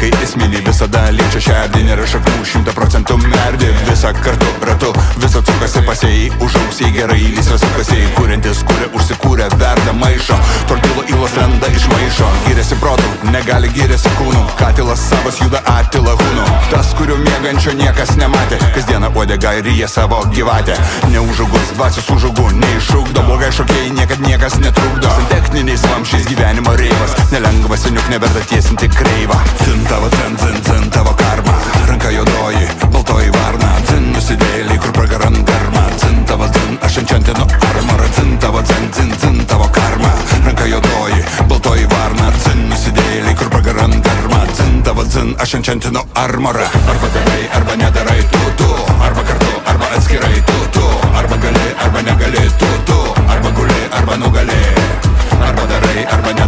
kai esminį visada liečia šerdį, nėra šaknų 100% merdi. Visa kartu ratu, visa cukasi pasėjai, užausiai gerai, lysvės sukasiai, kuriantis, kuria užsikūrė, verda maišo, tortilo įlos lenda iš maišo, gyrėsi protų, negali gyrėsi kūnų, katilas savas juda atila hūnų, tas, kurio miegančio niekas nematė, kasdieną uodega ryja savo gyvatę, neužaugus dvasios užaugų, neišugdo, blogai šokėjai niekad niekas netrukdo, techniniais vamšiais gyvenimo reivas, nelengva seniuk neverta tiesinti kreivą. Tavo dzin, tavo karma, ranka juodoji, baltoji varna, dzin nusidėlį, kur pragaran garma, dzin tavo dzin, aš enčantinu armorą, dzin tavo karma, ranka juodoji, baltoji varna, dzin nusidėlį, kur pragaran garma, dzin tavo dzin, aš enčantinu armorą. Arba darai, arba nedarai, tu, arba kartu, arba atskirai, tu, arba gali, arba negali, tu, arba guli, arba nugali, arba darai, arba nedarai.